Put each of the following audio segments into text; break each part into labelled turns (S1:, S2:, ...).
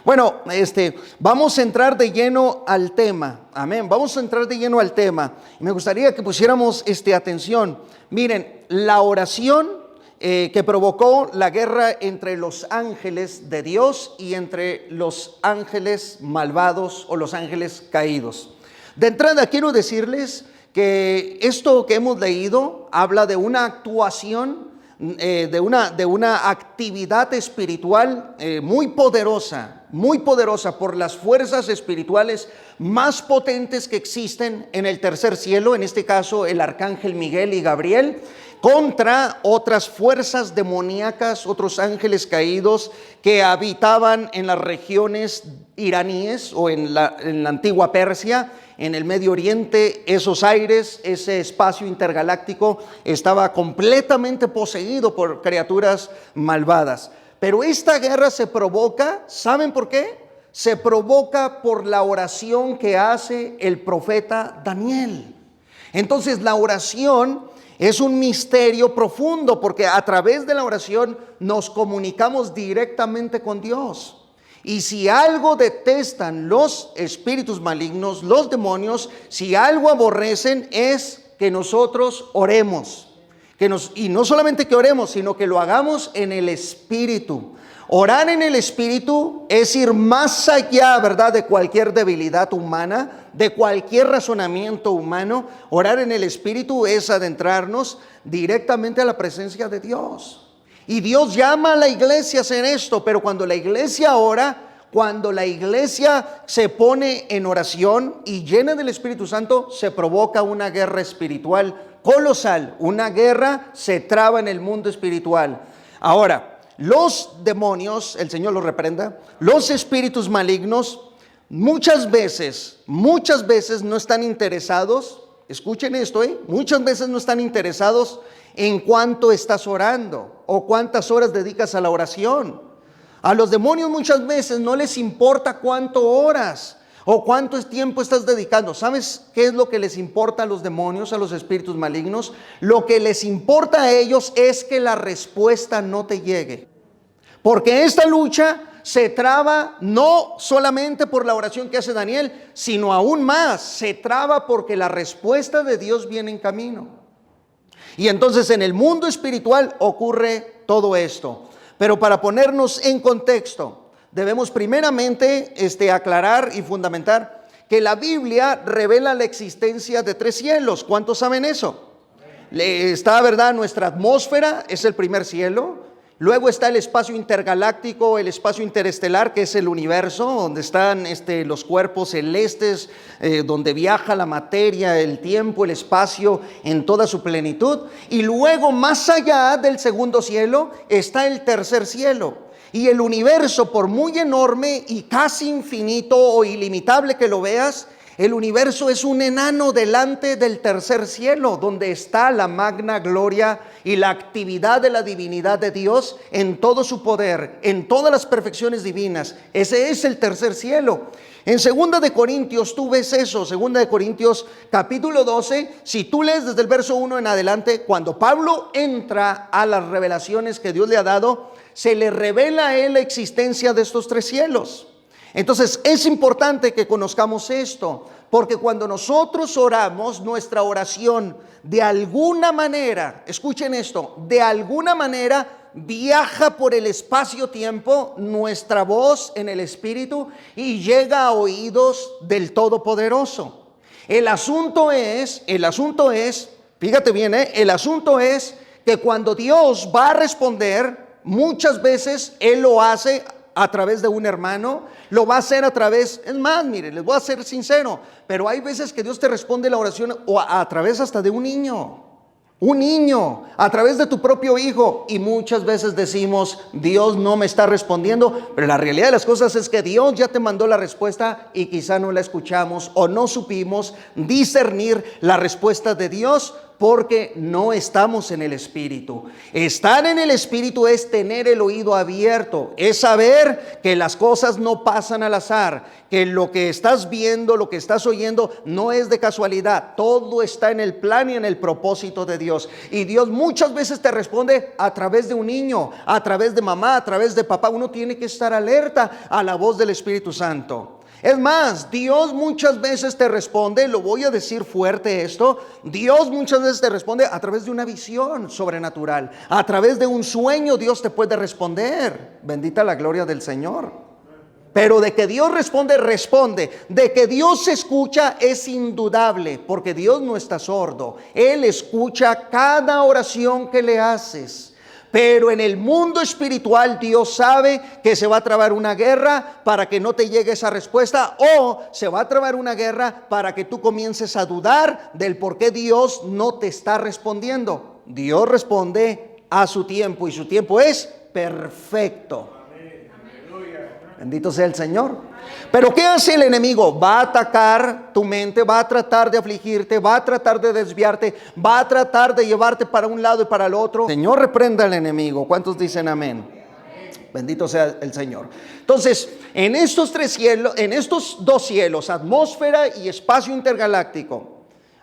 S1: Bueno, vamos a entrar de lleno al tema. Amén. Vamos a entrar de lleno al tema. Me gustaría que pusiéramos atención. Miren, la oración que provocó la guerra entre los ángeles de Dios y entre los ángeles malvados o los ángeles caídos. De entrada quiero decirles que esto que hemos leído habla de una actuación, de una actividad espiritual muy poderosa por las fuerzas espirituales más potentes que existen en el tercer cielo, en este caso el arcángel Miguel y Gabriel, contra otras fuerzas demoníacas, otros ángeles caídos que habitaban en las regiones iraníes o en la antigua Persia, en el Medio Oriente. Esos aires, ese espacio intergaláctico estaba completamente poseído por criaturas malvadas. Pero esta guerra se provoca, ¿saben por qué? Se provoca por la oración que hace el profeta Daniel. Entonces la oración es un misterio profundo, porque a través de la oración nos comunicamos directamente con Dios. Y si algo detestan los espíritus malignos, los demonios, si algo aborrecen, es que nosotros oremos. Y no solamente que oremos, sino que lo hagamos en el Espíritu. Orar en el Espíritu es ir más allá, ¿verdad?, de cualquier debilidad humana, de cualquier razonamiento humano. Orar en el Espíritu es adentrarnos directamente a la presencia de Dios. Y Dios llama a la iglesia a hacer esto, pero cuando la iglesia ora, cuando la iglesia se pone en oración y llena del Espíritu Santo, se provoca una guerra espiritual colosal. Una guerra se traba en el mundo espiritual. Ahora, los demonios, el Señor los reprenda, los espíritus malignos, muchas veces no están interesados, escuchen esto, muchas veces no están interesados en cuánto estás orando o cuántas horas dedicas a la oración. A los demonios muchas veces no les importa cuánto oras o cuánto tiempo estás dedicando. ¿Sabes qué es lo que les importa a los demonios, a los espíritus malignos? Lo que les importa a ellos es que la respuesta no te llegue. Porque esta lucha se traba no solamente por la oración que hace Daniel, sino aún más, se traba porque la respuesta de Dios viene en camino. Y entonces en el mundo espiritual ocurre todo esto. Pero para ponernos en contexto, debemos primeramente aclarar y fundamentar que la Biblia revela la existencia de tres cielos. ¿Cuántos saben eso? Está, ¿verdad? Nuestra atmósfera es el primer cielo. Luego está el espacio intergaláctico, el espacio interestelar, que es el universo, donde están los cuerpos celestes, donde viaja la materia, el tiempo, el espacio en toda su plenitud. Y luego, más allá del segundo cielo, está el tercer cielo. Y el universo, por muy enorme y casi infinito o ilimitable que lo veas, el universo es un enano delante del tercer cielo, donde está la magna gloria y la actividad de la divinidad de Dios en todo su poder, en todas las perfecciones divinas. Ese es el tercer cielo. En 2 de Corintios tú ves eso, 2 de Corintios capítulo 12, si tú lees desde el verso 1 en adelante, cuando Pablo entra a las revelaciones que Dios le ha dado, se le revela a él la existencia de estos tres cielos. Entonces es importante que conozcamos esto, porque cuando nosotros oramos, nuestra oración de alguna manera, escuchen esto, de alguna manera viaja por el espacio-tiempo nuestra voz en el Espíritu y llega a oídos del Todopoderoso. El asunto es, fíjate bien, el asunto es que cuando Dios va a responder, muchas veces Él lo hace a través de un hermano, lo va a hacer a través, es más, mire, les voy a ser sincero, pero hay veces que Dios te responde la oración o a través hasta de un niño, a través de tu propio hijo, y muchas veces decimos, Dios no me está respondiendo, pero la realidad de las cosas es que Dios ya te mandó la respuesta y quizá no la escuchamos o no supimos discernir la respuesta de Dios porque no estamos en el Espíritu. Estar en el Espíritu es tener el oído abierto, es saber que las cosas no pasan al azar, que lo que estás viendo, lo que estás oyendo no es de casualidad, todo está en el plan y en el propósito de Dios. Y Dios muchas veces te responde a través de un niño, a través de mamá, a través de papá. Uno tiene que estar alerta a la voz del Espíritu Santo. Es más, Dios muchas veces te responde, lo voy a decir fuerte esto, Dios muchas veces te responde a través de una visión sobrenatural, a través de un sueño Dios te puede responder. Bendita la gloria del Señor. Pero de que Dios responde, responde. De que Dios escucha es indudable, porque Dios no está sordo. Él escucha cada oración que le haces. Pero en el mundo espiritual Dios sabe que se va a trabar una guerra para que no te llegue esa respuesta, o se va a trabar una guerra para que tú comiences a dudar del por qué Dios no te está respondiendo. Dios responde a su tiempo y su tiempo es perfecto. Bendito sea el Señor. Pero ¿qué hace el enemigo? Va a atacar tu mente, va a tratar de afligirte, va a tratar de desviarte, va a tratar de llevarte para un lado y para el otro. Señor, reprenda al enemigo. ¿Cuántos dicen amén? Bendito sea el Señor. Entonces, en estos dos cielos, atmósfera y espacio intergaláctico,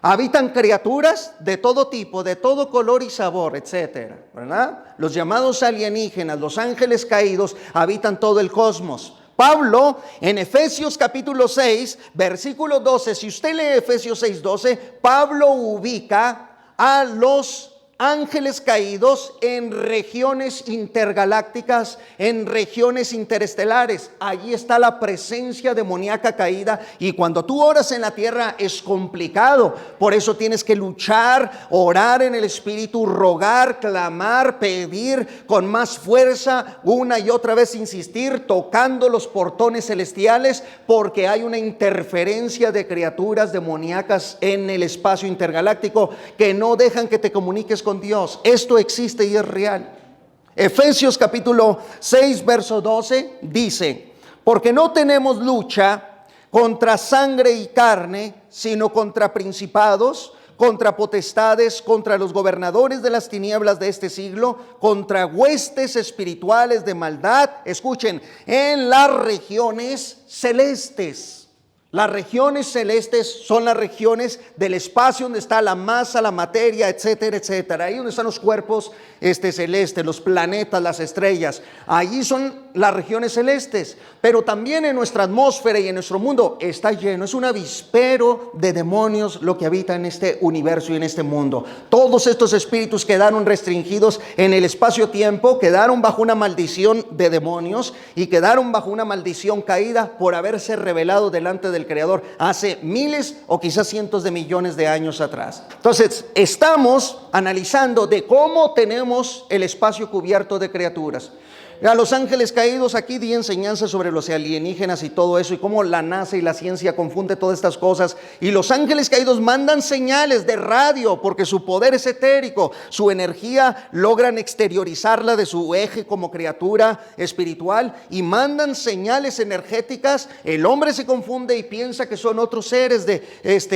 S1: habitan criaturas de todo tipo, de todo color y sabor, etcétera, ¿verdad? Los llamados alienígenas, los ángeles caídos, habitan todo el cosmos. Pablo, en Efesios capítulo 6, versículo 12, si usted lee Efesios 6, 12, Pablo ubica a los ángeles caídos en regiones intergalácticas, en regiones interestelares. Allí está la presencia demoníaca caída, y cuando tú oras en la tierra es complicado. Por eso tienes que luchar, orar en el Espíritu, rogar, clamar, pedir con más fuerza, una y otra vez insistir, tocando los portones celestiales, porque hay una interferencia de criaturas demoníacas en el espacio intergaláctico que no dejan que te comuniques con Dios. Esto existe y es real. Efesios capítulo 6 verso 12 dice: porque no tenemos lucha contra sangre y carne, sino contra principados, contra potestades, contra los gobernadores de las tinieblas de este siglo, contra huestes espirituales de maldad, escuchen, en las regiones celestes. Las regiones celestes son las regiones del espacio donde está la masa, la materia, etcétera, etcétera. Ahí donde están los cuerpos celestes, los planetas, las estrellas. Allí son las regiones celestes. Pero también en nuestra atmósfera y en nuestro mundo está lleno. Es un avispero de demonios lo que habita en este universo y en este mundo. Todos estos espíritus quedaron restringidos en el espacio-tiempo, quedaron bajo una maldición de demonios y quedaron bajo una maldición caída por haberse revelado delante del Creador hace miles o quizás cientos de millones de años atrás. Entonces, estamos analizando de cómo tenemos el espacio cubierto de criaturas. A los ángeles caídos, aquí di enseñanza sobre los alienígenas y todo eso, y cómo la NASA y la ciencia confunde todas estas cosas. Y los ángeles caídos mandan señales de radio porque su poder es etérico, su energía logran exteriorizarla de su eje como criatura espiritual y mandan señales energéticas. El hombre se confunde y piensa que son otros seres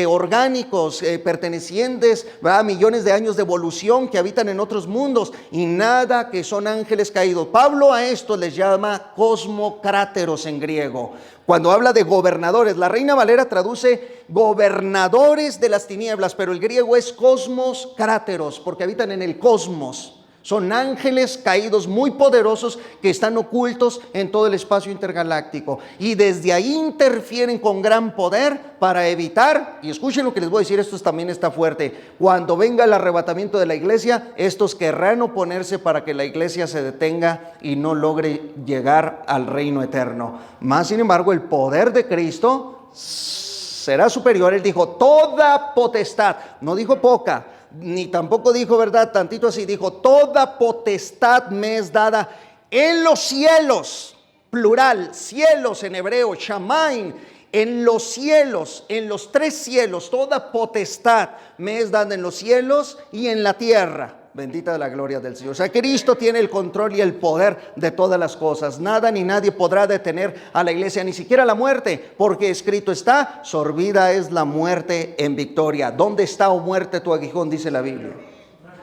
S1: orgánicos, pertenecientes a millones de años de evolución que habitan en otros mundos, y nada, que son ángeles caídos. Pablo a esto les llama cosmocráteros en griego. Cuando habla de gobernadores, la Reina Valera traduce gobernadores de las tinieblas, pero el griego es cosmos-cráteros, porque habitan en el cosmos. Son ángeles caídos muy poderosos que están ocultos en todo el espacio intergaláctico, y desde ahí interfieren con gran poder para evitar, y escuchen lo que les voy a decir, esto también está fuerte, cuando venga el arrebatamiento de la iglesia, estos querrán oponerse para que la iglesia se detenga y no logre llegar al reino eterno. Más sin embargo, el poder de Cristo será superior. Él dijo toda potestad, no dijo poca, ni tampoco dijo, ¿verdad?, tantito así, dijo toda potestad me es dada en los cielos, plural, cielos en hebreo, shamaim, en los cielos, en los tres cielos, toda potestad me es dada en los cielos y en la tierra. Bendita la gloria del Señor. O sea, Cristo tiene el control y el poder de todas las cosas. Nada ni nadie podrá detener a la iglesia, ni siquiera la muerte, porque escrito está: sorbida es la muerte en victoria. ¿Dónde está, oh muerte, tu aguijón?, dice la Biblia.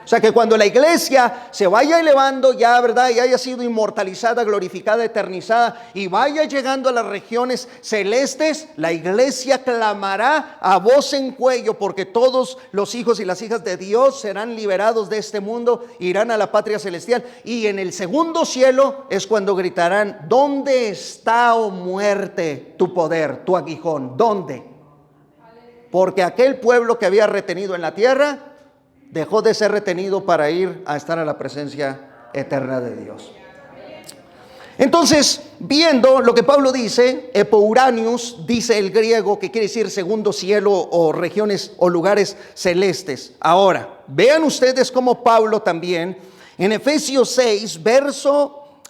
S1: O sea, que cuando la iglesia se vaya elevando ya, ¿verdad?, y haya sido inmortalizada, glorificada, eternizada, y vaya llegando a las regiones celestes, la iglesia clamará a voz en cuello, porque todos los hijos y las hijas de Dios serán liberados de este mundo, irán a la patria celestial, y en el segundo cielo es cuando gritarán: ¿dónde está, oh muerte, tu poder, tu aguijón? ¿Dónde? Porque aquel pueblo que había retenido en la tierra dejó de ser retenido para ir a estar a la presencia eterna de Dios. Entonces, viendo lo que Pablo dice, epouranius, dice el griego, que quiere decir segundo cielo o regiones o lugares celestes. Ahora, vean ustedes cómo Pablo también, en Efesios 6, verso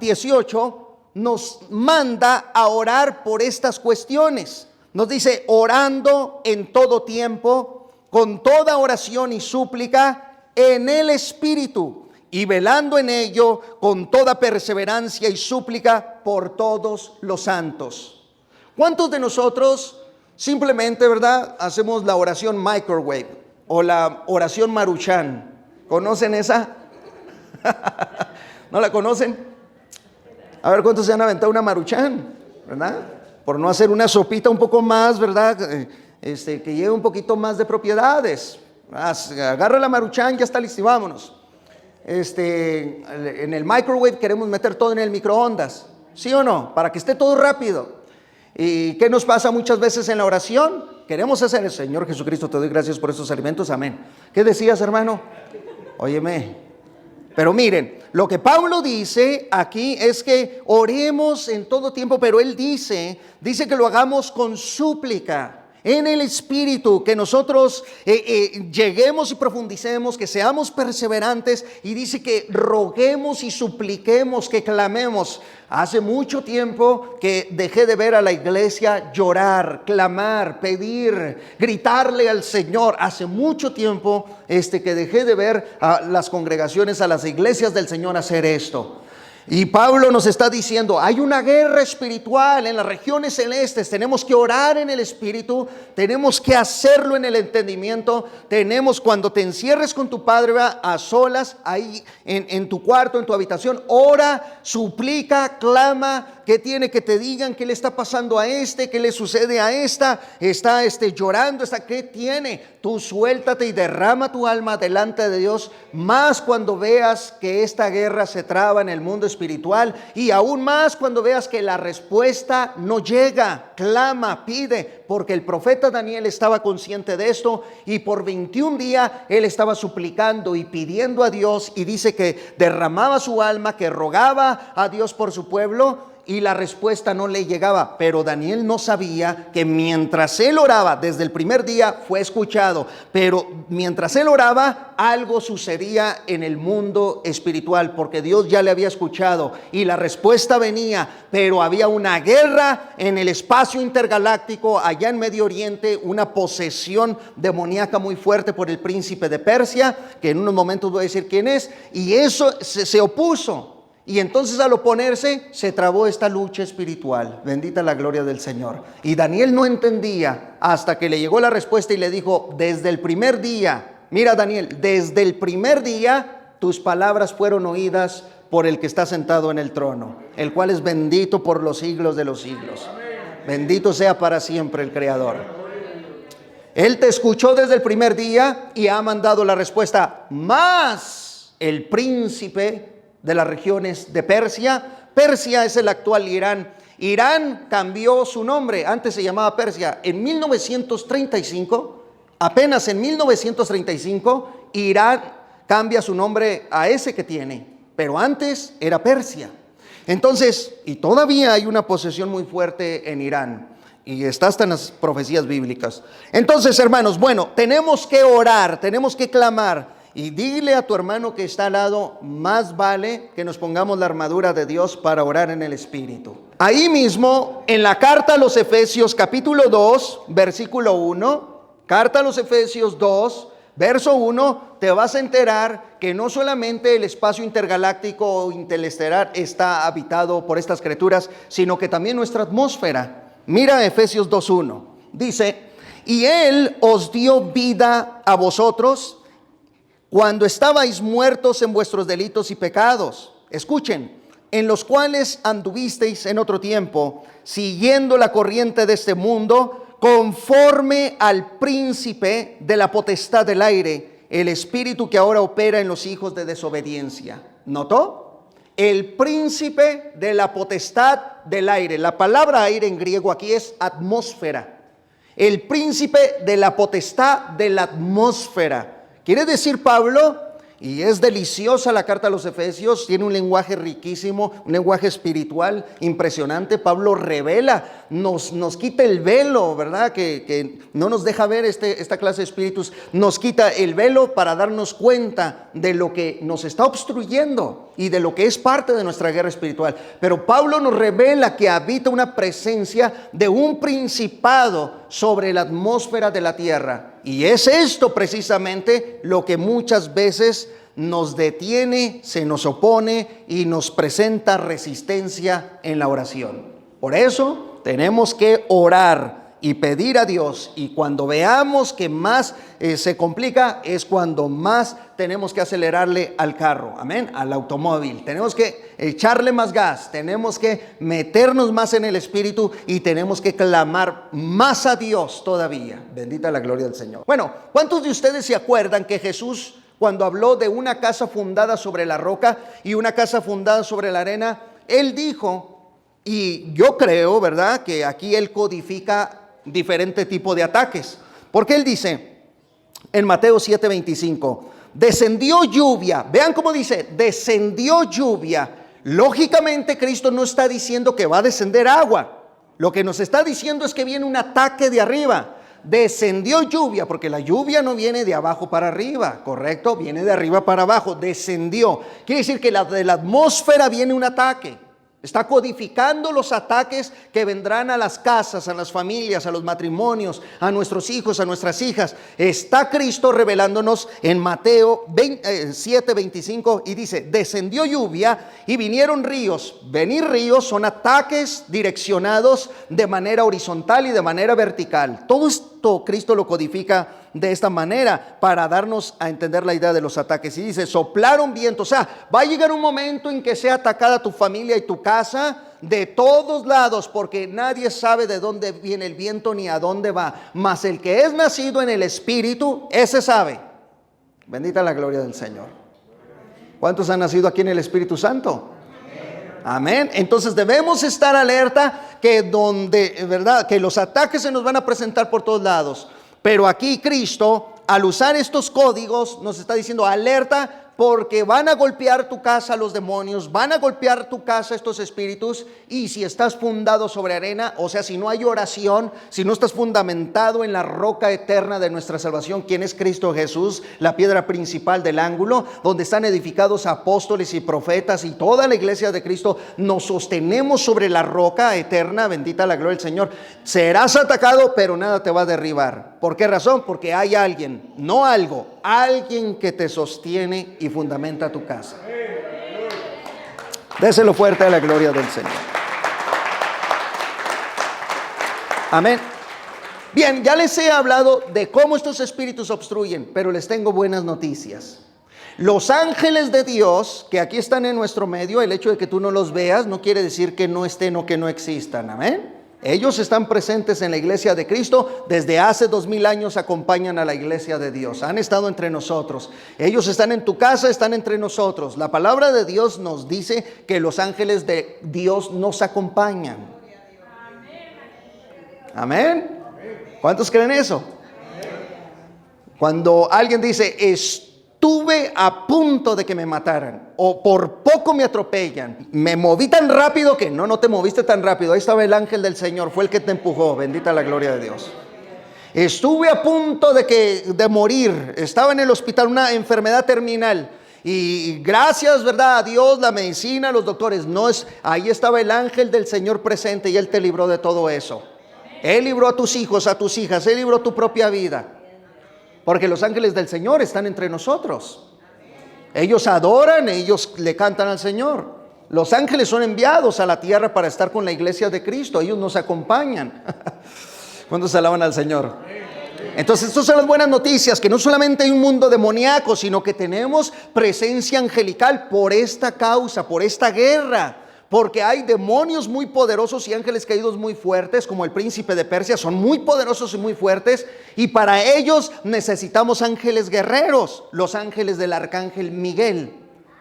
S1: 18, nos manda a orar por estas cuestiones. Nos dice: orando en todo tiempo, con toda oración y súplica en el Espíritu, y velando en ello con toda perseverancia y súplica por todos los santos. ¿Cuántos de nosotros simplemente, verdad, hacemos la oración microwave o la oración Maruchan? ¿Conocen esa? ¿No la conocen? A ver, ¿cuántos se han aventado una Maruchan? ¿Verdad? Por no hacer una sopita un poco más, ¿verdad?, que lleve un poquito más de propiedades. Agarra la Maruchan, ya está listo y vámonos. En el microwave queremos meter todo en el microondas, ¿sí o no? Para que esté todo rápido. ¿Y qué nos pasa muchas veces en la oración? Queremos hacer el Señor Jesucristo, te doy gracias por estos alimentos, amén. ¿Qué decías, hermano? Óyeme. Pero miren, lo que Pablo dice aquí es que oremos en todo tiempo, pero él dice que lo hagamos con súplica en el Espíritu, que nosotros lleguemos y profundicemos, que seamos perseverantes, y dice que roguemos y supliquemos, que clamemos. Hace mucho tiempo que dejé de ver a la iglesia llorar, clamar, pedir, gritarle al Señor. Hace mucho tiempo que dejé de ver a las congregaciones, a las iglesias del Señor hacer esto. Y Pablo nos está diciendo: hay una guerra espiritual en las regiones celestes. Tenemos que orar en el Espíritu, tenemos que hacerlo en el entendimiento. Cuando te encierres con tu Padre, va a solas, ahí en tu cuarto, en tu habitación, ora, suplica, clama. ¿Qué tiene que te digan? ¿Qué le está pasando a qué le sucede a esta? ¿Está llorando? ¿Qué tiene? Tú suéltate y derrama tu alma delante de Dios, más cuando veas que esta guerra se traba en el mundo espiritual, y aún más cuando veas que la respuesta no llega. Clama, pide, porque el profeta Daniel estaba consciente de esto, y por 21 días él estaba suplicando y pidiendo a Dios, y dice que derramaba su alma, que rogaba a Dios por su pueblo, y la respuesta no le llegaba. Pero Daniel no sabía que mientras él oraba, desde el primer día fue escuchado, pero mientras él oraba, algo sucedía en el mundo espiritual, porque Dios ya le había escuchado y la respuesta venía. Pero había una guerra en el espacio intergaláctico, allá en Medio Oriente, una posesión demoníaca muy fuerte por el príncipe de Persia, que en unos momentos voy a decir quién es, y eso se opuso. Y entonces, al oponerse, se trabó esta lucha espiritual. Bendita la gloria del Señor. Y Daniel no entendía hasta que le llegó la respuesta y le dijo: desde el primer día, mira Daniel, desde el primer día tus palabras fueron oídas por el que está sentado en el trono, el cual es bendito por los siglos de los siglos. Bendito sea para siempre el Creador. Él te escuchó desde el primer día y ha mandado la respuesta. Más el príncipe de las regiones de Persia. Persia es el actual Irán. Irán cambió su nombre, antes se llamaba Persia. En 1935, apenas en 1935, Irán cambia su nombre a ese que tiene, pero antes era Persia. Entonces, y todavía hay una posesión muy fuerte en Irán, y está hasta en las profecías bíblicas. Entonces, hermanos, bueno, tenemos que orar, tenemos que clamar. Y dile a tu hermano que está al lado: más vale que nos pongamos la armadura de Dios para orar en el Espíritu. Ahí mismo, en la carta a los Efesios capítulo 2, versículo 1, carta a los Efesios 2, Verso 1, te vas a enterar que no solamente el espacio intergaláctico o interestelar está habitado por estas criaturas, sino que también nuestra atmósfera. Mira Efesios 2:1, dice, y Él os dio vida a vosotros cuando estabais muertos en vuestros delitos y pecados. Escuchen, en los cuales anduvisteis en otro tiempo, siguiendo la corriente de este mundo, conforme al príncipe de la potestad del aire, el espíritu que ahora opera en los hijos de desobediencia. ¿Notó? El príncipe de la potestad del aire. La palabra aire en griego aquí es atmósfera. El príncipe de la potestad de la atmósfera. Quiere decir Pablo, y es deliciosa la carta a los Efesios, tiene un lenguaje riquísimo, un lenguaje espiritual impresionante. Pablo revela, nos quita el velo, ¿verdad? Que no nos deja ver esta clase de espíritus, nos quita el velo para darnos cuenta de lo que nos está obstruyendo y de lo que es parte de nuestra guerra espiritual. Pero Pablo nos revela que habita una presencia de un principado sobre la atmósfera de la tierra. Y es esto precisamente lo que muchas veces nos detiene, se nos opone y nos presenta resistencia en la oración. Por eso tenemos que orar y pedir a Dios, y cuando veamos que más se complica es cuando más tenemos que acelerarle al carro, amén, al automóvil. Tenemos que echarle más gas, tenemos que meternos más en el Espíritu y tenemos que clamar más a Dios todavía. Bendita la gloria del Señor. Bueno, ¿cuántos de ustedes se acuerdan que Jesús, cuando habló de una casa fundada sobre la roca y una casa fundada sobre la arena, Él dijo, y yo creo, ¿verdad?, que aquí Él codifica diferente tipo de ataques? Porque Él dice en Mateo 7:25, descendió lluvia. Vean cómo dice, descendió lluvia. Lógicamente Cristo no está diciendo que va a descender agua. Lo que nos está diciendo es que viene un ataque de arriba. Descendió lluvia, porque la lluvia no viene de abajo para arriba, ¿correcto? Viene de arriba para abajo, descendió. Quiere decir que de la atmósfera viene un ataque. Está codificando los ataques que vendrán a las casas, a las familias, a los matrimonios, a nuestros hijos, a nuestras hijas. Está Cristo revelándonos en Mateo 7:25 y dice, descendió lluvia y vinieron ríos. Venir ríos son ataques direccionados de manera horizontal y de manera vertical. Todo esto Cristo lo codifica de esta manera para darnos a entender la idea de los ataques. Y dice, soplaron vientos. O sea, va a llegar un momento en que sea atacada tu familia y tu casa de todos lados, porque nadie sabe de dónde viene el viento ni a dónde va. Mas el que es nacido en el Espíritu, ese sabe. Bendita la gloria del Señor. ¿Cuántos han nacido aquí en el Espíritu Santo? Amén. Entonces debemos estar alerta que ¿verdad?, que los ataques se nos van a presentar por todos lados. Pero aquí Cristo, al usar estos códigos, nos está diciendo alerta, porque van a golpear tu casa los demonios, van a golpear tu casa estos espíritus. Y si estás fundado sobre arena, o sea, si no hay oración, si no estás fundamentado en la roca eterna de nuestra salvación, quien es Cristo Jesús, la piedra principal del ángulo, donde están edificados apóstoles y profetas y toda la iglesia de Cristo, nos sostenemos sobre la roca eterna, bendita la gloria del Señor. Serás atacado, pero nada te va a derribar. ¿Por qué razón? Porque hay alguien, no algo, alguien que te sostiene y fundamenta tu casa. Déselo fuerte a la gloria del Señor. Amén. Bien, ya les he hablado de cómo estos espíritus obstruyen, pero les tengo buenas noticias. Los ángeles de Dios, que aquí están en nuestro medio, el hecho de que tú no los veas no quiere decir que no estén o que no existan. Amén. Ellos están presentes en la iglesia de Cristo. Desde hace 2000 años acompañan a la iglesia de Dios. Han estado entre nosotros. Ellos están en tu casa, están entre nosotros. La palabra de Dios nos dice que los ángeles de Dios nos acompañan. Amén. ¿Cuántos creen eso? Cuando alguien dice, estuve a punto de que me mataran, o por poco me atropellan, me moví tan rápido que no te moviste tan rápido, ahí estaba el ángel del Señor, fue el que te empujó, bendita la gloria de Dios. Estuve a punto de morir, estaba en el hospital, una enfermedad terminal, y gracias, ¿verdad?, a Dios, la medicina, los doctores, ahí estaba el ángel del Señor presente y Él te libró de todo eso. Él libró a tus hijos, a tus hijas, Él libró tu propia vida. Porque los ángeles del Señor están entre nosotros. Ellos adoran, ellos le cantan al Señor. Los ángeles son enviados a la tierra para estar con la iglesia de Cristo. Ellos nos acompañan. ¿Cuándo se alaban al Señor? Entonces, estas son las buenas noticias, que no solamente hay un mundo demoníaco, sino que tenemos presencia angelical por esta causa, por esta guerra. Porque hay demonios muy poderosos y ángeles caídos muy fuertes, como el príncipe de Persia, son muy poderosos y muy fuertes. Y para ellos necesitamos ángeles guerreros, los ángeles del arcángel Miguel.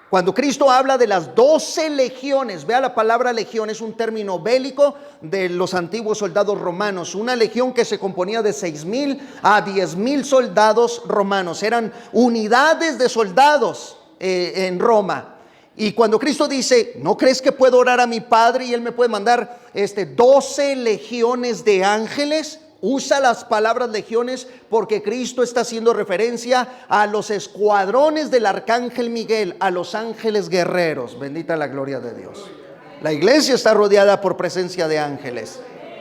S1: Cuando Cristo habla de las 12 legiones, vea la palabra legión, es un término bélico de los antiguos soldados romanos. Una legión que se componía de 6,000 a 10,000 soldados romanos. Eran unidades de soldados en Roma. Y cuando Cristo dice, ¿no crees que puedo orar a mi Padre y Él me puede mandar 12 legiones de ángeles? Usa las palabras legiones porque Cristo está haciendo referencia a los escuadrones del arcángel Miguel, a los ángeles guerreros. Bendita la gloria de Dios. La iglesia está rodeada por presencia de ángeles,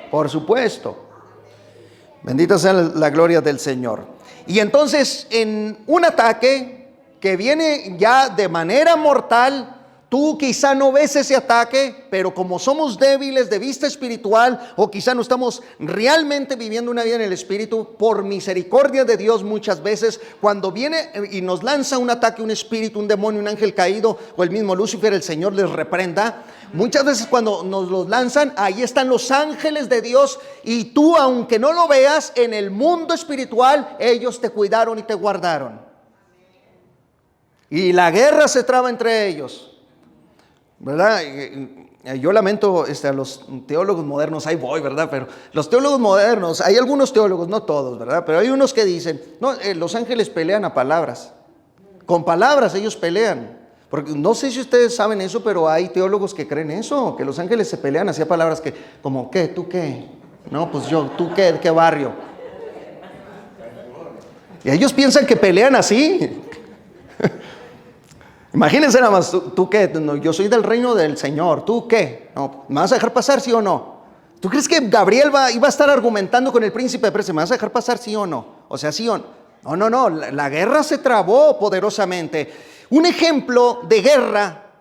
S1: por supuesto. Bendita sea la gloria del Señor. Y entonces, en un ataque que viene ya de manera mortal, tú quizá no ves ese ataque, pero como somos débiles de vista espiritual, o quizá no estamos realmente viviendo una vida en el espíritu, por misericordia de Dios muchas veces, cuando viene y nos lanza un ataque, un espíritu, un demonio, un ángel caído, o el mismo Lucifer, el Señor les reprenda. Muchas veces cuando nos los lanzan, ahí están los ángeles de Dios, y tú, aunque no lo veas, en el mundo espiritual, ellos te cuidaron y te guardaron. Y la guerra se traba entre ellos, ¿verdad? Yo lamento a los teólogos modernos, ahí voy, ¿verdad? Pero los teólogos modernos, hay algunos teólogos, no todos, ¿verdad? Pero hay unos que dicen, no, los ángeles pelean a palabras. Con palabras ellos pelean. Porque no sé si ustedes saben eso, pero hay teólogos que creen eso, que los ángeles se pelean hacia palabras que, como, ¿qué? ¿Tú qué? No, pues yo, ¿tú qué? ¿De qué barrio? Y ellos piensan que pelean así. Imagínense nada más, ¿tú qué? No, yo soy del reino del Señor, ¿tú qué? No, ¿me vas a dejar pasar, sí o no? ¿Tú crees que Gabriel iba a estar argumentando con el príncipe de Persia? ¿Me vas a dejar pasar, sí o no? O sea, sí o no. No, la guerra se trabó poderosamente. Un ejemplo de guerra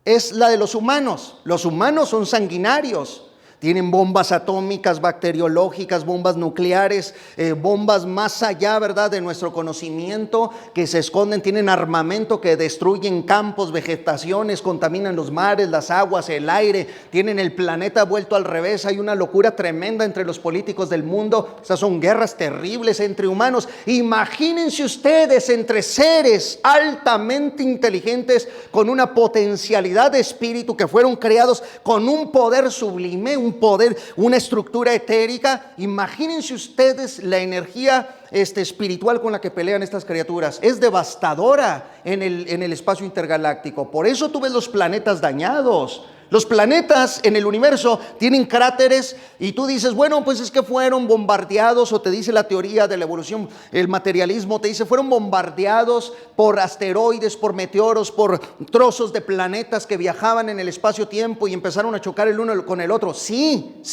S1: es la de los humanos. Los humanos son sanguinarios. Tienen bombas atómicas, bacteriológicas, bombas nucleares, bombas más allá, ¿verdad?, de nuestro conocimiento, que se esconden, tienen armamento que destruyen campos, vegetaciones, contaminan los mares, las aguas, el aire, tienen el planeta vuelto al revés. Hay una locura tremenda entre los políticos del mundo. Esas son guerras terribles entre humanos. Imagínense ustedes entre seres altamente inteligentes, con una potencialidad de espíritu, que fueron creados con un poder sublime, un poder, una estructura etérica. Imagínense ustedes la energía espiritual con la que pelean estas criaturas. Es devastadora en el espacio intergaláctico. Por eso tú ves los planetas dañados. Los planetas en el universo tienen cráteres y tú dices, bueno, pues es que fueron bombardeados, o te dice la teoría de la evolución, el materialismo te dice, fueron bombardeados por asteroides, por meteoros, por trozos de planetas que viajaban en el espacio-tiempo y empezaron a chocar el uno con el otro. Sí,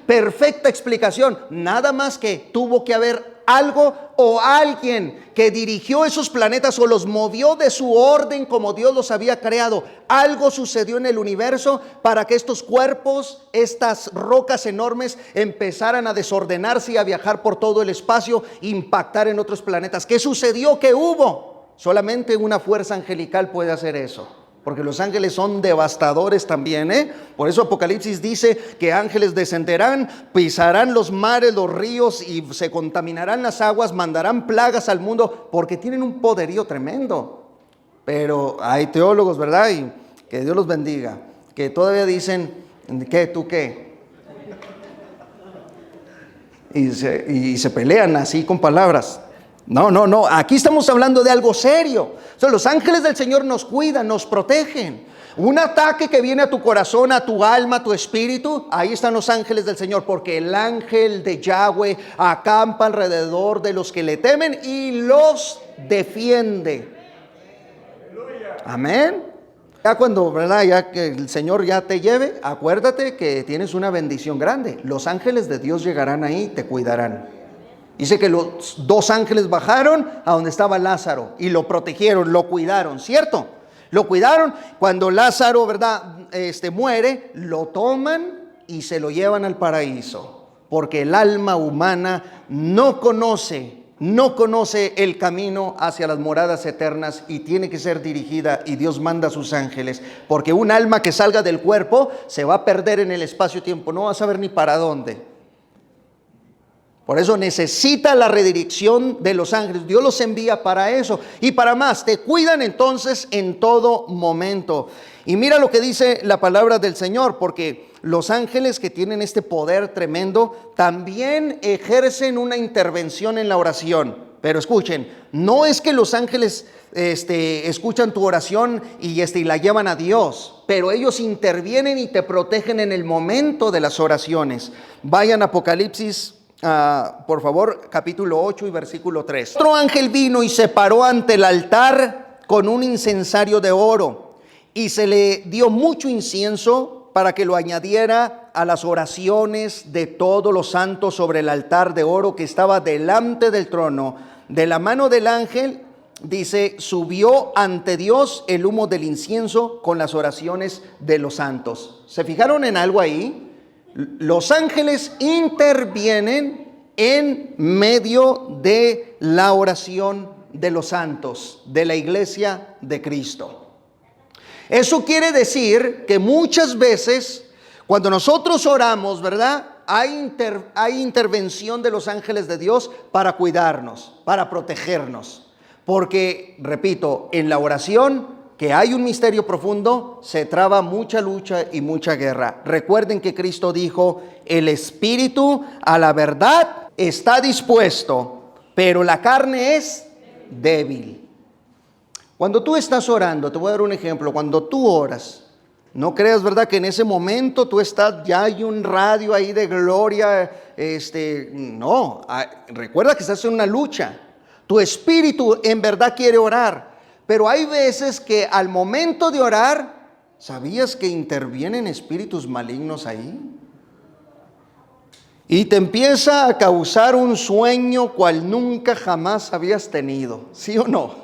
S1: perfecta explicación. Nada más que tuvo que haber algo o alguien que dirigió esos planetas o los movió de su orden como Dios los había creado. Algo sucedió en el universo para que estos cuerpos, estas rocas enormes, empezaran a desordenarse y a viajar por todo el espacio, impactar en otros planetas. ¿Qué sucedió? ¿Qué hubo? Solamente una fuerza angelical puede hacer eso. Porque los ángeles son devastadores también, ¿eh? Por eso Apocalipsis dice que ángeles descenderán, pisarán los mares, los ríos, y se contaminarán las aguas, mandarán plagas al mundo, porque tienen un poderío tremendo. Pero hay teólogos, ¿verdad? Y que Dios los bendiga, que todavía dicen, ¿qué? ¿Tú qué? Y se pelean así con palabras. No, aquí estamos hablando de algo serio. O sea, los ángeles del Señor nos cuidan, nos protegen. Un ataque que viene a tu corazón, a tu alma, a tu espíritu, ahí están los ángeles del Señor, porque el ángel de Yahweh acampa alrededor de los que le temen y los defiende. Amén. Ya cuando, ¿verdad?, ya que el Señor ya te lleve, acuérdate que tienes una bendición grande. Los ángeles de Dios llegarán ahí y te cuidarán. Dice que los dos ángeles bajaron a donde estaba Lázaro y lo protegieron, lo cuidaron, ¿cierto? Lo cuidaron. Cuando Lázaro, ¿verdad? Muere, lo toman y se lo llevan al paraíso. Porque el alma humana no conoce el camino hacia las moradas eternas y tiene que ser dirigida, y Dios manda a sus ángeles. Porque un alma que salga del cuerpo se va a perder en el espacio-tiempo, no va a saber ni para dónde. Por eso necesita la redirección de los ángeles. Dios los envía para eso y para más. Te cuidan entonces en todo momento. Y mira lo que dice la palabra del Señor, porque los ángeles, que tienen este poder tremendo, también ejercen una intervención en la oración. Pero escuchen, no es que los ángeles escuchan tu oración y la llevan a Dios, pero ellos intervienen y te protegen en el momento de las oraciones. Vayan a Apocalipsis, por favor, capítulo 8 y versículo 3. Otro ángel vino y se paró ante el altar con un incensario de oro, y se le dio mucho incienso para que lo añadiera a las oraciones de todos los santos sobre el altar de oro que estaba delante del trono. De la mano del ángel, dice, subió ante Dios el humo del incienso con las oraciones de los santos. ¿Se fijaron en algo ahí? Los ángeles intervienen en medio de la oración de los santos, de la iglesia de Cristo. Eso quiere decir que muchas veces cuando nosotros oramos, ¿verdad? Hay intervención de los ángeles de Dios para cuidarnos, para protegernos. Porque, repito, en la oración, que hay un misterio profundo, se traba mucha lucha y mucha guerra. Recuerden que Cristo dijo, el espíritu a la verdad está dispuesto, pero la carne es débil. Cuando tú estás orando, te voy a dar un ejemplo, cuando tú oras, no creas, ¿verdad?, que en ese momento tú estás, ya hay un radio ahí de gloria, no, recuerda que estás en una lucha. Tu espíritu en verdad quiere orar, pero hay veces que al momento de orar, ¿sabías que intervienen espíritus malignos ahí? Y te empieza a causar un sueño cual nunca jamás habías tenido, ¿sí o no?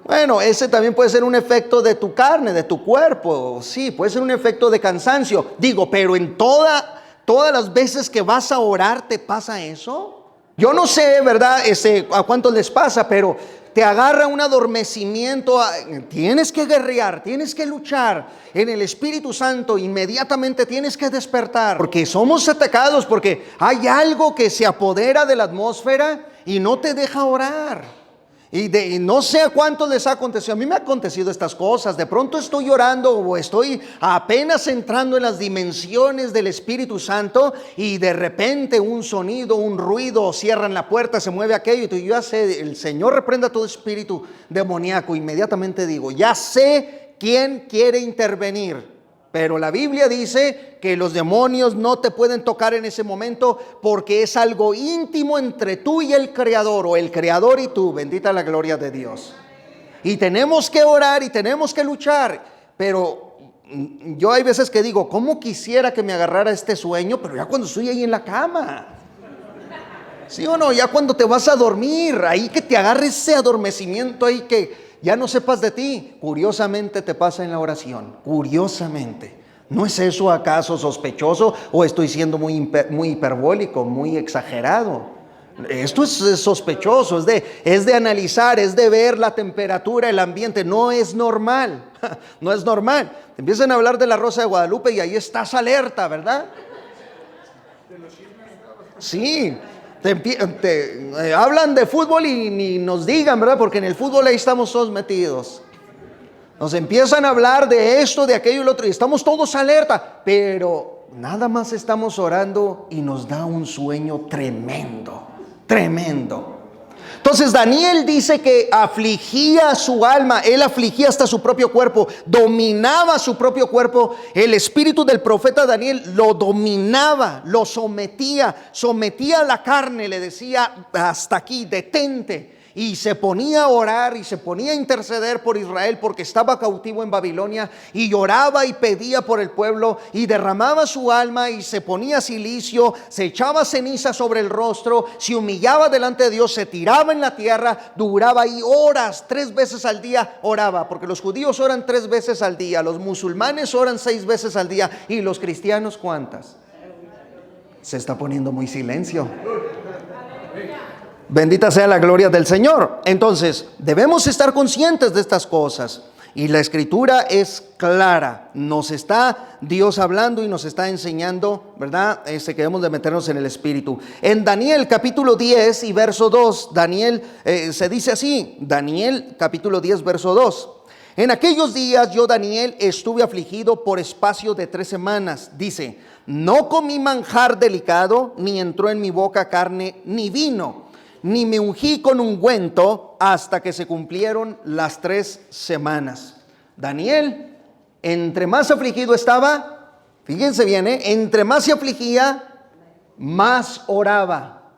S1: Bueno, ese también puede ser un efecto de tu carne, de tu cuerpo, sí, puede ser un efecto de cansancio. Digo, pero en todas las veces que vas a orar, ¿te pasa eso? Yo no sé, ¿verdad? A cuántos les pasa, pero te agarra un adormecimiento. Tienes que guerrear, tienes que luchar en el Espíritu Santo. Inmediatamente tienes que despertar, porque somos atacados, porque hay algo que se apodera de la atmósfera y no te deja orar. Y no sé a cuántos les ha acontecido. A mí me ha acontecido estas cosas. De pronto estoy orando o estoy apenas entrando en las dimensiones del Espíritu Santo, y de repente un sonido, un ruido, cierran la puerta, se mueve aquello, y yo ya sé, el Señor reprenda todo espíritu demoníaco. Inmediatamente digo, ya sé quién quiere intervenir. Pero la Biblia dice que los demonios no te pueden tocar en ese momento, porque es algo íntimo entre tú y el Creador, o el Creador y tú. Bendita la gloria de Dios. Y tenemos que orar y tenemos que luchar. Pero yo hay veces que digo, ¿cómo quisiera que me agarrara este sueño? Pero ya cuando estoy ahí en la cama, ¿sí o no? Ya cuando te vas a dormir, ahí que te agarre ese adormecimiento ahí que ya no sepas de ti. Curiosamente te pasa en la oración, curiosamente. ¿No es eso acaso sospechoso, o estoy siendo muy hiperbólico, muy exagerado? Esto es sospechoso, es de analizar, es de ver la temperatura, el ambiente. No es normal, no es normal. Te empiezan a hablar de la Rosa de Guadalupe y ahí estás alerta, ¿verdad? Sí. Hablan de fútbol y ni nos digan, ¿verdad? Porque en el fútbol ahí estamos todos metidos. Nos empiezan a hablar de esto, de aquello y lo otro, y estamos todos alerta, pero nada más estamos orando y nos da un sueño tremendo, tremendo. Entonces Daniel dice que afligía su alma, él afligía hasta su propio cuerpo, dominaba su propio cuerpo. El espíritu del profeta Daniel lo dominaba, lo sometía a la carne, le decía hasta aquí, detente. y se ponía a orar y se ponía a interceder por Israel porque estaba cautivo en Babilonia, y lloraba y pedía por el pueblo y derramaba su alma y se ponía cilicio, se echaba ceniza sobre el rostro, se humillaba delante de Dios, se tiraba en la tierra, duraba ahí horas, 3 veces al día oraba, porque los judíos oran 3 veces al día, los musulmanes oran 6 veces al día, y los cristianos, ¿cuántas? Se está poniendo muy silencio. Bendita sea la gloria del Señor. Entonces, debemos estar conscientes de estas cosas. Y la Escritura es clara. Nos está Dios hablando y nos está enseñando, ¿verdad? Que debemos de meternos en el Espíritu. En Daniel capítulo 10 y verso 2, Daniel se dice así. Daniel capítulo 10 verso 2. En aquellos días yo, Daniel, estuve afligido por espacio de 3 semanas. Dice, no comí manjar delicado, ni entró en mi boca carne, ni vino, ni me ungí con ungüento hasta que se cumplieron las 3 semanas. Daniel, entre más afligido estaba, fíjense bien, entre más se afligía, más oraba.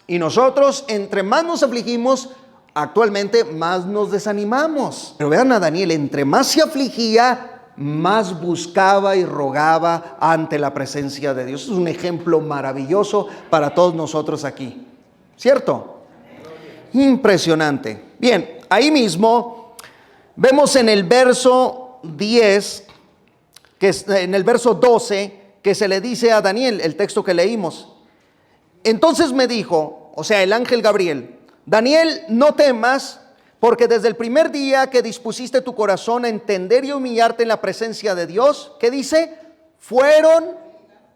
S1: Y nosotros, entre más nos afligimos, actualmente más nos desanimamos. Pero vean a Daniel, entre más se afligía, más buscaba y rogaba ante la presencia de Dios. Es un ejemplo maravilloso para todos nosotros aquí. ¿Cierto? Impresionante. Bien, ahí mismo vemos en el verso 10, en el verso 12, que se le dice a Daniel, el texto que leímos. Entonces me dijo, o sea, el ángel Gabriel, Daniel, no temas, porque desde el primer día que dispusiste tu corazón a entender y humillarte en la presencia de Dios, ¿qué dice? Fueron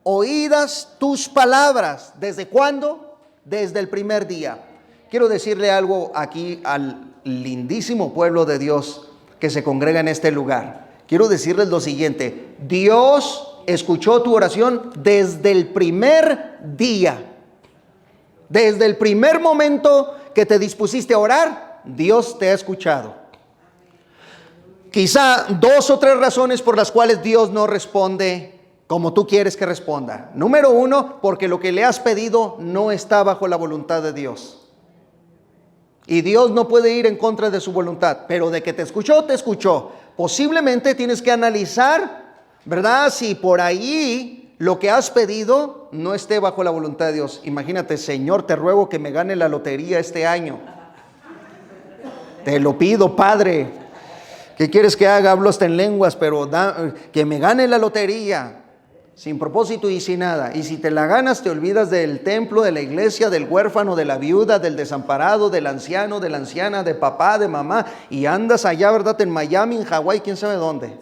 S1: oídas tus palabras. ¿Desde cuándo? Desde el primer día. Quiero decirle algo aquí al lindísimo pueblo de Dios que se congrega en este lugar. Quiero decirles lo siguiente: Dios escuchó tu oración desde el primer día. Desde el primer momento que te dispusiste a orar, Dios te ha escuchado. Quizá 2 o 3 razones por las cuales Dios no responde como tú quieres que responda. Número 1, porque lo que le has pedido no está bajo la voluntad de Dios. Y Dios no puede ir en contra de su voluntad, pero de que te escuchó, te escuchó. Posiblemente tienes que analizar, ¿verdad? Si por ahí lo que has pedido no esté bajo la voluntad de Dios. Imagínate, Señor, te ruego que me gane la lotería este año. Te lo pido, Padre. ¿Qué quieres que haga? Hablo hasta en lenguas, pero que me gane la lotería. Sin propósito y sin nada. Y si te la ganas, te olvidas del templo, de la iglesia, del huérfano, de la viuda, del desamparado, del anciano, de la anciana, de papá, de mamá, y andas allá, ¿verdad? En Miami, en Hawái, quién sabe dónde.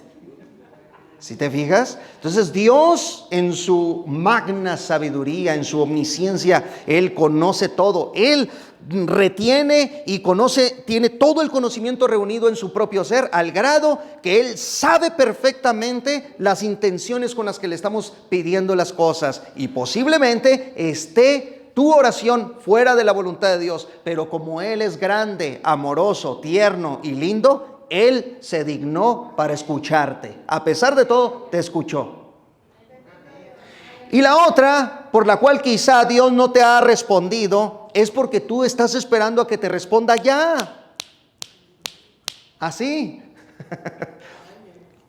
S1: ¿Sí te fijas? Entonces Dios, en su magna sabiduría, en su omnisciencia, Él conoce todo. Él retiene y conoce, tiene todo el conocimiento reunido en su propio ser, al grado que Él sabe perfectamente las intenciones con las que le estamos pidiendo las cosas, y posiblemente esté tu oración fuera de la voluntad de Dios, pero como Él es grande, amoroso, tierno y lindo, Él se dignó para escucharte. A pesar de todo, te escuchó. Y la otra, por la cual quizá Dios no te ha respondido, es porque tú estás esperando a que te responda ya. Así.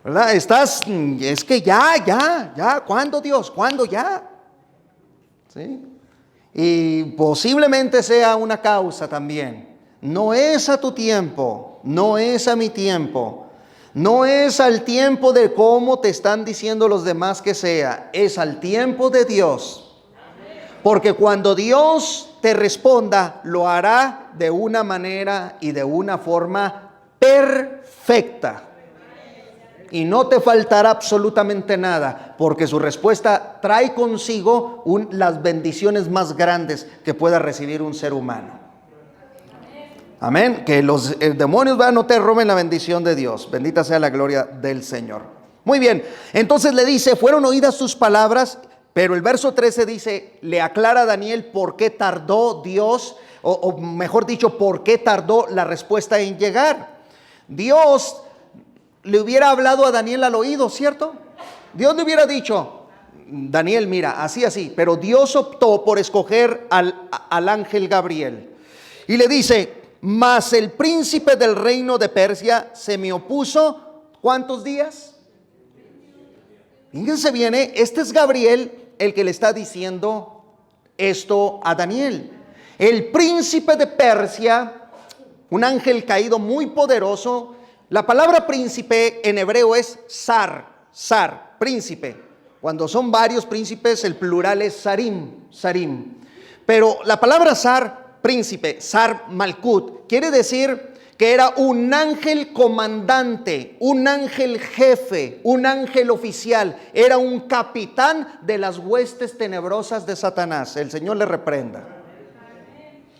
S1: ¿Verdad? Es que ya. ¿Cuándo, Dios? ¿Cuándo ya? ¿Sí? Y posiblemente sea una causa también. No es a tu tiempo, no es a mi tiempo. No es al tiempo de cómo te están diciendo los demás que sea, es al tiempo de Dios. Porque cuando Dios te responda, lo hará de una manera y de una forma perfecta. Y no te faltará absolutamente nada, porque su respuesta trae consigo las bendiciones más grandes que pueda recibir un ser humano. Amén. Que los demonios no te roben la bendición de Dios. Bendita sea la gloria del Señor. Muy bien. Entonces le dice, fueron oídas tus palabras, pero el verso 13 dice, le aclara a Daniel por qué tardó Dios, o mejor dicho, por qué tardó la respuesta en llegar. Dios le hubiera hablado a Daniel al oído, ¿cierto? Dios le hubiera dicho, Daniel, mira, así, pero Dios optó por escoger al ángel Gabriel. Y le dice, mas el príncipe del reino de Persia se me opuso, ¿cuántos días? Fíjense bien, este es Gabriel el que le está diciendo esto a Daniel. El príncipe de Persia, un ángel caído muy poderoso. La palabra príncipe en hebreo es zar, príncipe. Cuando son varios príncipes, el plural es sarim. Pero la palabra zar, príncipe, zar malkut, quiere decir que era un ángel comandante, un ángel jefe, un ángel oficial. Era un capitán de las huestes tenebrosas de Satanás. El Señor le reprenda.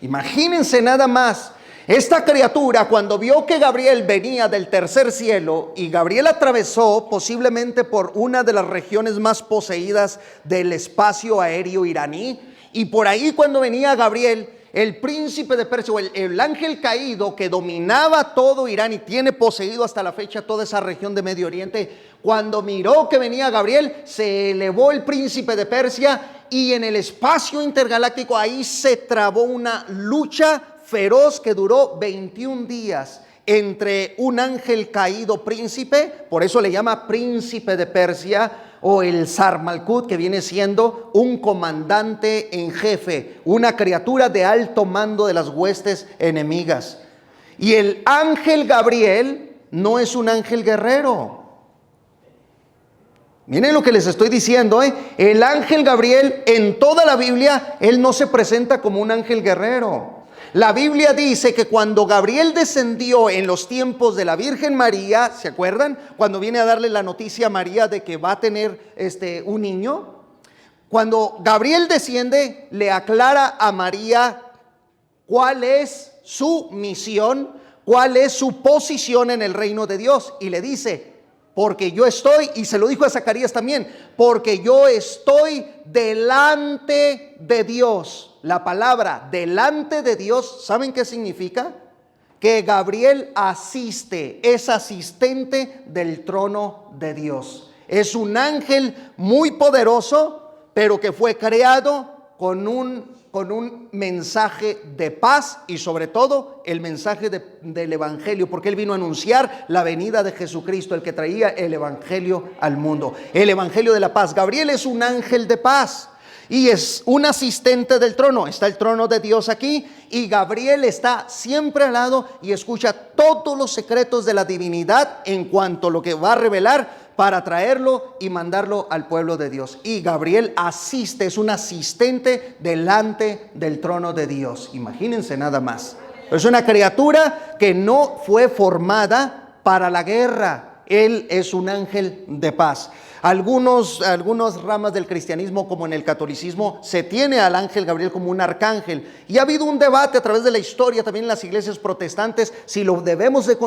S1: Imagínense nada más. Esta criatura, cuando vio que Gabriel venía del tercer cielo, y Gabriel atravesó posiblemente por una de las regiones más poseídas del espacio aéreo iraní, y por ahí cuando venía Gabriel, el príncipe de Persia, o el ángel caído que dominaba todo Irán y tiene poseído hasta la fecha toda esa región de Medio Oriente, cuando miró que venía Gabriel, se elevó el príncipe de Persia, y en el espacio intergaláctico ahí se trabó una lucha feroz que duró 21 días entre un ángel caído príncipe, por eso le llama príncipe de Persia, o el zar malkut, que viene siendo un comandante en jefe, una criatura de alto mando de las huestes enemigas. Y el ángel Gabriel no es un ángel guerrero. Miren lo que les estoy diciendo, el ángel Gabriel en toda la Biblia, él no se presenta como un ángel guerrero. La Biblia dice que cuando Gabriel descendió en los tiempos de la Virgen María, ¿se acuerdan? Cuando viene a darle la noticia a María de que va a tener un niño. Cuando Gabriel desciende, le aclara a María cuál es su misión, cuál es su posición en el reino de Dios. Y le dice, porque yo estoy, y se lo dijo a Zacarías también, porque yo estoy delante de Dios. La palabra delante de Dios, ¿saben qué significa? Que Gabriel asiste, es asistente del trono de Dios. Es un ángel muy poderoso, pero que fue creado con un mensaje de paz, y sobre todo el mensaje del evangelio, porque él vino a anunciar la venida de Jesucristo, el que traía el evangelio al mundo, el evangelio de la paz. Gabriel es un ángel de paz y es un asistente del trono. Está el trono de Dios aquí, y Gabriel está siempre al lado y escucha todos los secretos de la divinidad en cuanto a lo que va a revelar para traerlo y mandarlo al pueblo de Dios. Y Gabriel asiste, es un asistente delante del trono de Dios. Imagínense nada más. Es una criatura que no fue formada para la guerra. Él es un ángel de paz. Algunas ramas del cristianismo, como en el catolicismo, se tiene al ángel Gabriel como un arcángel, y ha habido un debate a través de la historia también en las iglesias protestantes si lo debemos de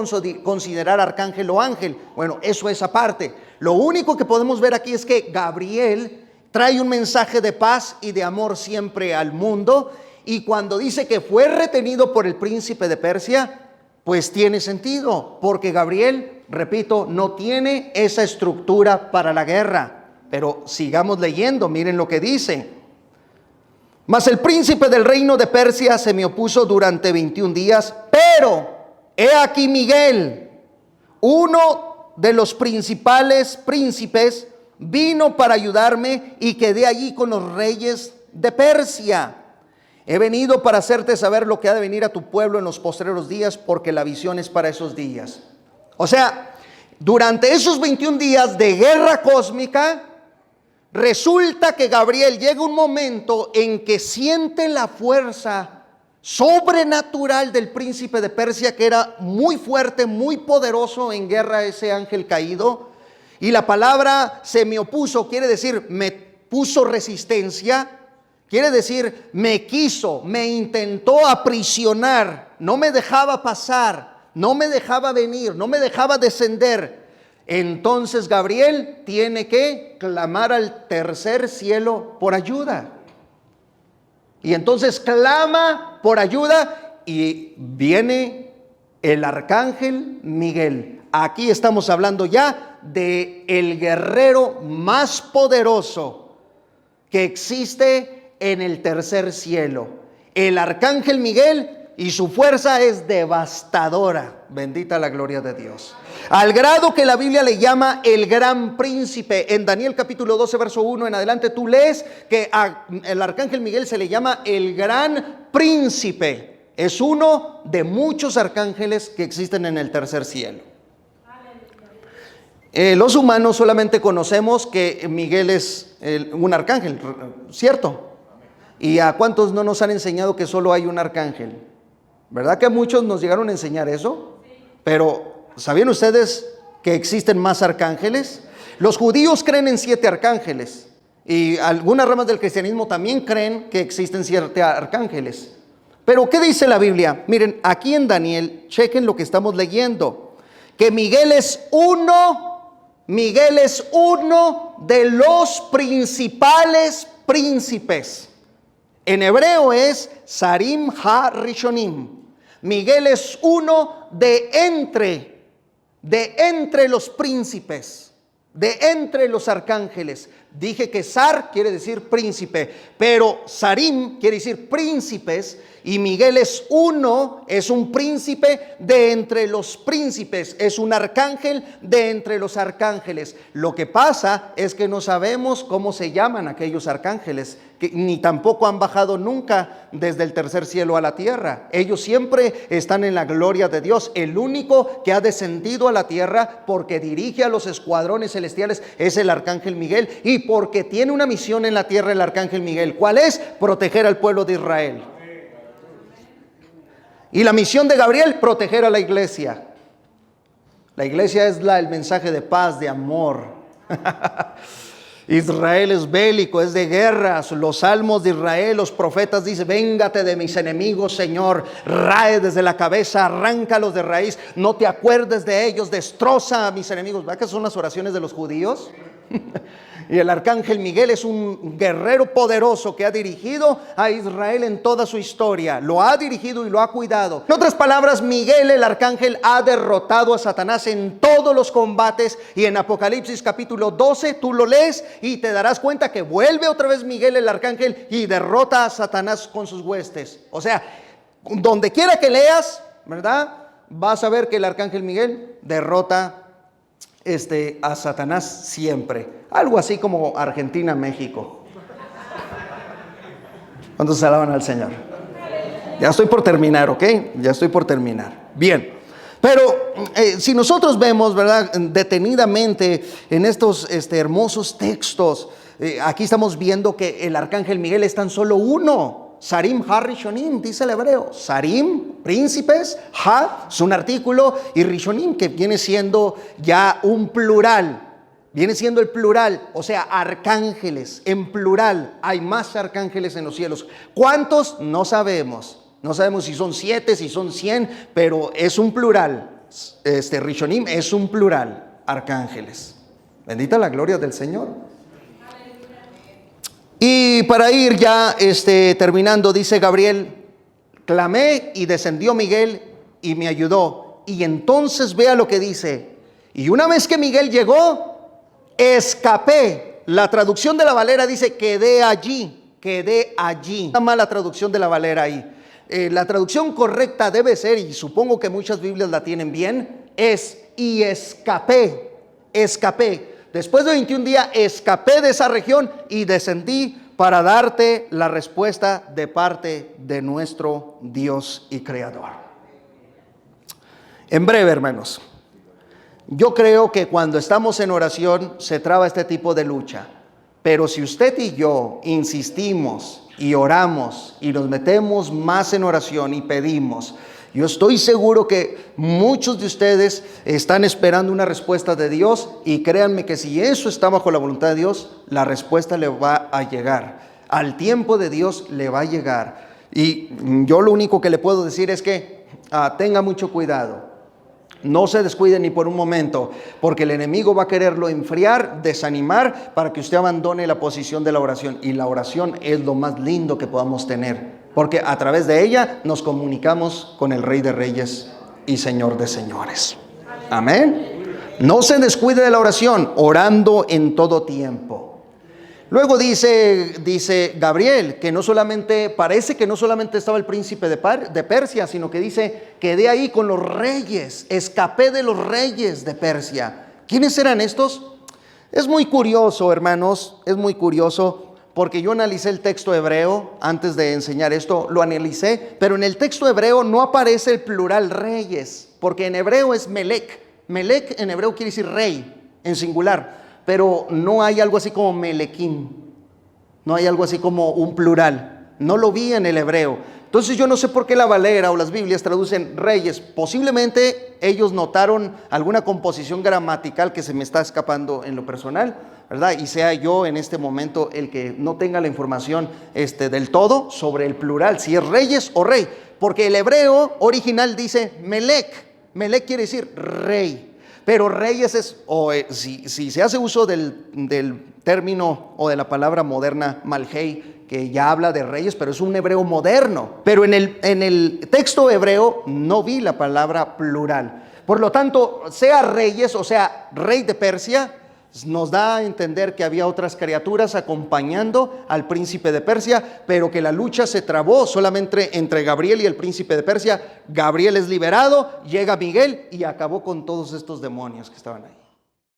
S1: considerar arcángel o ángel. Bueno, eso es aparte. Lo único que podemos ver aquí es que Gabriel trae un mensaje de paz y de amor siempre al mundo, y cuando dice que fue retenido por el príncipe de Persia, pues tiene sentido, porque Gabriel, repito, no tiene esa estructura para la guerra. Pero sigamos leyendo, miren lo que dice. Mas el príncipe del reino de Persia se me opuso durante 21 días, pero he aquí Miguel, uno de los principales príncipes, vino para ayudarme, y quedé allí con los reyes de Persia. He venido para hacerte saber lo que ha de venir a tu pueblo en los postreros días, porque la visión es para esos días. O sea, durante esos 21 días de guerra cósmica, resulta que Gabriel llega un momento en que siente la fuerza sobrenatural del príncipe de Persia, que era muy fuerte, muy poderoso en guerra, ese ángel caído. Y la palabra se me opuso quiere decir me puso resistencia. Quiere decir, me quiso, me intentó aprisionar, no me dejaba pasar, no me dejaba venir, no me dejaba descender. Entonces Gabriel tiene que clamar al tercer cielo por ayuda. Y entonces clama por ayuda, y viene el arcángel Miguel. Aquí estamos hablando ya de el guerrero más poderoso que existe en el tercer cielo. El arcángel Miguel y su fuerza es devastadora. Bendita la gloria de Dios. Al grado que la Biblia le llama el gran príncipe. En Daniel capítulo 12, verso 1 en adelante, tú lees que al arcángel Miguel se le llama el gran príncipe. Es uno de muchos arcángeles que existen en el tercer cielo. Los humanos solamente conocemos que Miguel es un arcángel, ¿cierto? ¿Y a cuántos no nos han enseñado que solo hay un arcángel? ¿Verdad que a muchos nos llegaron a enseñar eso? Pero ¿sabían ustedes que existen más arcángeles? Los judíos creen en 7 arcángeles y algunas ramas del cristianismo también creen que existen 7 arcángeles. Pero ¿qué dice la Biblia? Miren, aquí en Daniel, chequen lo que estamos leyendo, que Miguel es uno de los principales príncipes. En hebreo es Sarim ha-Rishonim. Miguel es uno de entre los príncipes, de entre los arcángeles. Dije que Sar quiere decir príncipe, pero Sarim quiere decir príncipes, y Miguel es un príncipe de entre los príncipes, es un arcángel de entre los arcángeles. Lo que pasa es que no sabemos cómo se llaman aquellos arcángeles, que ni tampoco han bajado nunca desde el tercer cielo a la tierra. Ellos siempre están en la gloria de Dios. El único que ha descendido a la tierra porque dirige a los escuadrones celestiales es el arcángel Miguel, y porque tiene una misión en la tierra el arcángel Miguel. ¿Cuál es? Proteger al pueblo de Israel. Y la misión de Gabriel, proteger a la iglesia. La iglesia es el mensaje de paz, de amor. Israel es bélico, es de guerras. Los salmos de Israel, los profetas dicen: véngate de mis enemigos, Señor, rae desde la cabeza, arráncalos de raíz, no te acuerdes de ellos, destroza a mis enemigos. ¿Verdad que son las oraciones de los judíos? Y el arcángel Miguel es un guerrero poderoso que ha dirigido a Israel en toda su historia. Lo ha dirigido y lo ha cuidado. En otras palabras, Miguel, el arcángel, ha derrotado a Satanás en todos los combates. Y en Apocalipsis capítulo 12 tú lo lees y te darás cuenta que vuelve otra vez Miguel, el arcángel, y derrota a Satanás con sus huestes. O sea, donde quiera que leas, ¿verdad?, vas a ver que el arcángel Miguel derrota a Satanás siempre. Algo así como Argentina, México. ¿Cuántos se alaban al Señor? Ya estoy por terminar, ¿ok? Ya estoy por terminar. Bien. Pero si nosotros vemos, ¿verdad?, detenidamente en estos hermosos textos, aquí estamos viendo que el arcángel Miguel es tan solo uno. Sarim ha-Rishonim, dice el hebreo. Sarim, príncipes. Ha es un artículo, y Rishonim, que viene siendo ya un plural. Viene siendo el plural, o sea, arcángeles en plural. Hay más arcángeles en los cielos. ¿Cuántos? No sabemos. No sabemos si son 7, si son 100, pero es un plural. Rishonim es un plural, arcángeles. Bendita la gloria del Señor. Y para ir ya terminando, dice Gabriel: clamé y descendió Miguel y me ayudó. Y entonces vea lo que dice: y una vez que Miguel llegó, escapé. La traducción de la Valera dice: quedé allí. Una mala traducción de la Valera ahí. La traducción correcta debe ser, y supongo que muchas Biblias la tienen bien, es: y escapé. Después de 21 días escapé de esa región y descendí para darte la respuesta de parte de nuestro Dios y Creador. En breve, hermanos, yo creo que cuando estamos en oración se traba este tipo de lucha. Pero si usted y yo insistimos y oramos y nos metemos más en oración y pedimos, yo estoy seguro que muchos de ustedes están esperando una respuesta de Dios, y créanme que si eso está bajo la voluntad de Dios, la respuesta le va a llegar. Al tiempo de Dios le va a llegar. Y yo lo único que le puedo decir es que tenga mucho cuidado. No se descuide ni por un momento, porque el enemigo va a quererlo enfriar, desanimar, para que usted abandone la posición de la oración. Y la oración es lo más lindo que podamos tener, porque a través de ella nos comunicamos con el Rey de Reyes y Señor de Señores. Amén. No se descuide de la oración, orando en todo tiempo. Luego dice Gabriel que no solamente, parece que no solamente estaba el príncipe de Persia, sino que dice, quedé ahí con los reyes, escapé de los reyes de Persia. ¿Quiénes eran estos? Es muy curioso, hermanos, es muy curioso, porque yo analicé el texto hebreo antes de enseñar esto, lo analicé, pero en el texto hebreo no aparece el plural reyes, porque en hebreo es melech. Melech en hebreo quiere decir rey, en singular. Pero no hay algo así como melequim, no hay algo así como un plural, no lo vi en el hebreo. Entonces yo no sé por qué la Valera o las Biblias traducen reyes. Posiblemente ellos notaron alguna composición gramatical que se me está escapando en lo personal, ¿verdad? Y sea yo en este momento el que no tenga la información del todo sobre el plural, si es reyes o rey, porque el hebreo original dice melech, melech quiere decir rey. Pero reyes es, si se hace uso del término o de la palabra moderna malhei, que ya habla de reyes, pero es un hebreo moderno. Pero en el texto hebreo no vi la palabra plural. Por lo tanto, sea reyes o sea rey de Persia, nos da a entender que había otras criaturas acompañando al príncipe de Persia, pero que la lucha se trabó solamente entre Gabriel y el príncipe de Persia. Gabriel es liberado, llega Miguel y acabó con todos estos demonios que estaban ahí.